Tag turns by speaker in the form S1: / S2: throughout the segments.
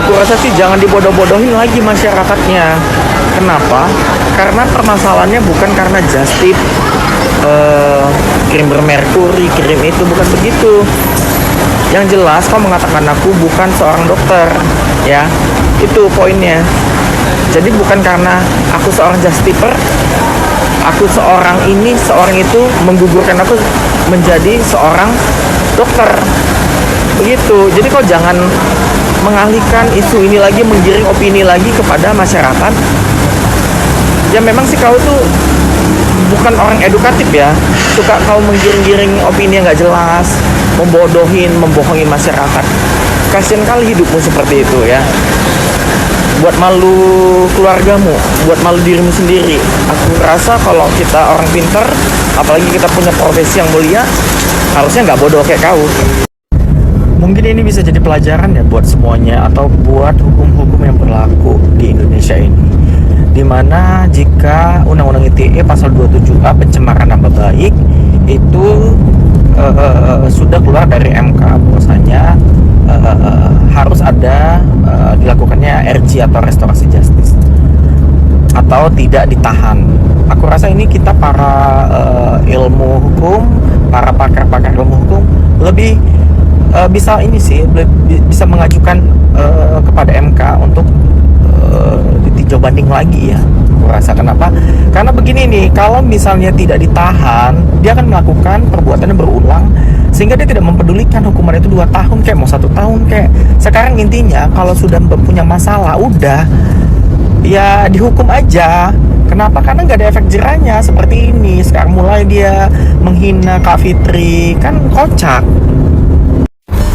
S1: Aku rasa sih jangan dibodoh-bodohin lagi masyarakatnya. Kenapa? Karena permasalahannya bukan karena just tip, krim bermerkuri, krim itu, bukan begitu. Yang jelas kau mengatakan aku bukan seorang dokter, ya. Itu poinnya. Jadi bukan karena aku seorang just tipper, aku seorang itu menggugurkan aku menjadi seorang dokter. Begitu. Jadi kau jangan mengalihkan isu ini lagi, menggiring opini lagi kepada masyarakat. Ya memang sih kau tuh bukan orang edukatif ya, suka kau menggiring-giring opini yang nggak jelas, membohongin masyarakat. Kasian kali hidupmu seperti itu ya. Buat malu keluargamu, buat malu dirimu sendiri. Aku rasa kalau kita orang pinter, apalagi kita punya profesi yang mulia, harusnya nggak bodoh kayak kau. Mungkin ini bisa jadi pelajaran ya buat semuanya, atau buat hukum-hukum yang berlaku di Indonesia ini, dimana jika Undang-Undang ITE pasal 27A pencemaran nama baik itu sudah keluar dari MK, bahwasanya harus ada dilakukannya RJ atau restorasi justice, atau tidak ditahan. Aku rasa ini kita para ilmu hukum, para pakar-pakar ilmu hukum lebih bisa ini sih, bisa mengajukan kepada MK untuk ditinjau banding lagi ya. Aku rasa kenapa? Karena begini nih, kalau misalnya tidak ditahan, dia akan melakukan perbuatannya berulang, sehingga dia tidak mempedulikan hukuman itu 2 tahun kayak mau 1 tahun kayak. Sekarang intinya kalau sudah punya masalah, udah ya dihukum aja. Kenapa? Karena nggak ada efek jerahnya seperti ini. Sekarang mulai dia menghina Kak Fitri, kan kocak.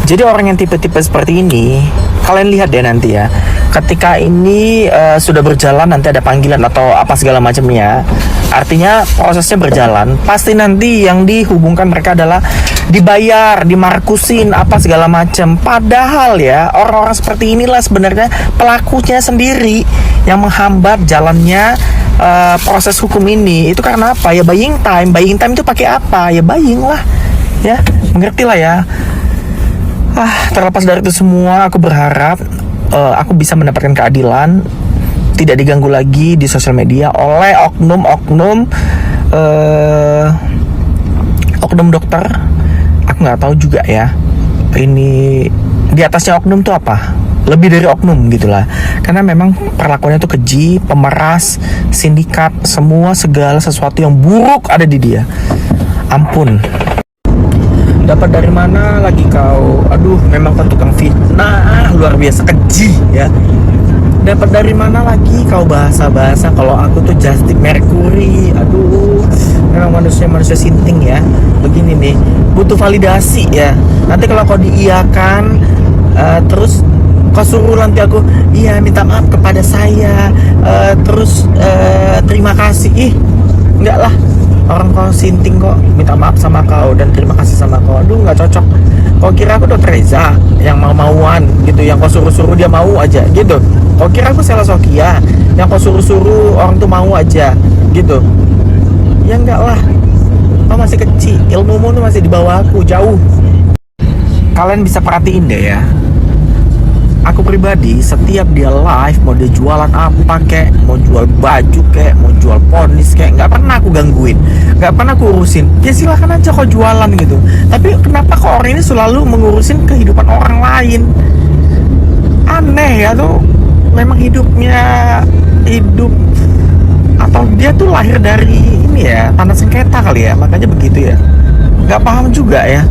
S1: Jadi orang yang tipe-tipe seperti ini, kalian lihat deh nanti ya, ketika ini sudah berjalan, nanti ada panggilan atau apa segala macamnya, artinya prosesnya berjalan, pasti nanti yang dihubungkan mereka adalah dibayar, dimarkusin apa segala macam. Padahal ya, orang-orang seperti inilah sebenarnya pelakunya sendiri yang menghambat jalannya proses hukum ini. Itu karena apa? Ya buying time itu pakai apa? Ya buying lah, ya mengerti lah ya. Terlepas dari itu semua, aku berharap aku bisa mendapatkan keadilan, tidak diganggu lagi di sosial media oleh oknum dokter. Aku nggak tahu juga ya, ini di atasnya oknum tuh apa, lebih dari oknum gitulah. Karena memang perlakuannya tuh keji, pemeras, sindikat, semua segala sesuatu yang buruk ada di dia. Ampun. Dapat dari mana lagi kau? Aduh, memang kau tukang fitnah luar biasa, keji ya. Dapat dari mana lagi kau bahasa-bahasa kalau aku tuh Justin Mercury? Aduh, memang manusia sinting ya. Begini nih, butuh validasi ya. Nanti kalau kau diiyakan, terus kau suruh nanti aku, iya minta maaf kepada saya, terus terima kasih. Enggak lah. Orang kau sinting kok minta maaf sama kau dan terima kasih sama kau. Aduh, nggak cocok. Kau kira aku Dokter Reza yang mau-mauan gitu, yang kau suruh-suruh dia mau aja gitu? Kau kira aku Sela Sokia yang kau suruh-suruh orang tuh mau aja gitu? Ya enggak lah. Kau masih kecil, ilmumu tuh masih di bawah aku jauh. Kalian bisa perhatiin deh ya, aku pribadi setiap dia live, mau dia jualan apa kek, mau jual baju kek, mau jual ponis kek, nggak pernah aku gangguin, nggak pernah aku urusin. Ya silahkan aja kau jualan gitu. Tapi kenapa kok orang ini selalu mengurusin kehidupan orang lain? Aneh ya tuh. Memang hidupnya hidup, atau dia tuh lahir dari ini ya, tanah sengketa kali ya, makanya begitu ya. Nggak paham juga ya.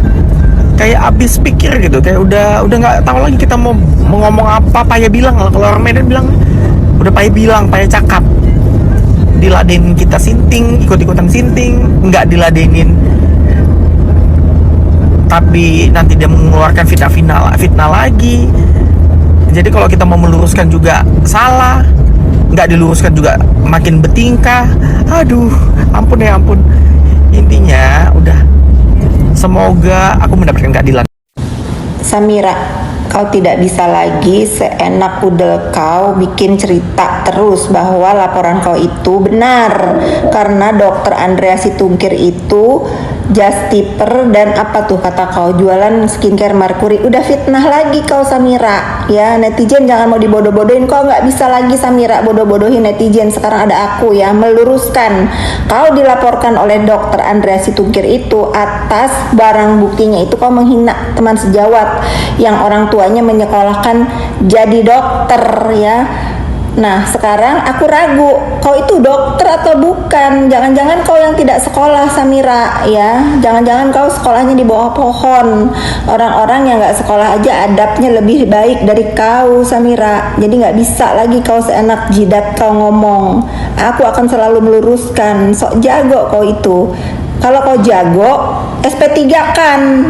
S1: Kayak abis pikir gitu, kayak udah nggak tahu lagi kita mau ngomong apa. Payah bilang, kalau orang Medan bilang udah payah cakap. Diladenin kita sinting, ikut-ikutan sinting, nggak diladenin, tapi nanti dia mengeluarkan fitnah lagi. Jadi kalau kita mau meluruskan juga salah, nggak diluruskan juga makin bertingkah. Aduh, ampun ya ampun. Intinya udah, semoga aku mendapatkan keadilan.
S2: Samira, kau tidak bisa lagi seenak udel kau bikin cerita terus bahwa laporan kau itu benar, karena dokter Andrea Situngkir itu Justiper dan apa tuh kata kau, jualan skincare Merkuri. Udah fitnah lagi kau Samira ya. Netizen jangan mau dibodoh-bodohin. Kau nggak bisa lagi Samira bodoh-bodohin netizen. Sekarang ada aku ya meluruskan. Kau dilaporkan oleh dokter Andrea Situngkir itu atas barang buktinya itu kau menghina teman sejawat yang orang tuanya menyekolahkan jadi dokter ya. Nah sekarang aku ragu kau itu dokter atau bukan. Jangan-jangan kau yang tidak sekolah Samira ya. Jangan-jangan kau sekolahnya di bawah pohon. Orang-orang yang gak sekolah aja adabnya lebih baik dari kau Samira. Jadi gak bisa lagi kau seenak jidat kau ngomong. Aku akan selalu meluruskan. Sok jago kau itu. Kalau kau jago SP3 kan.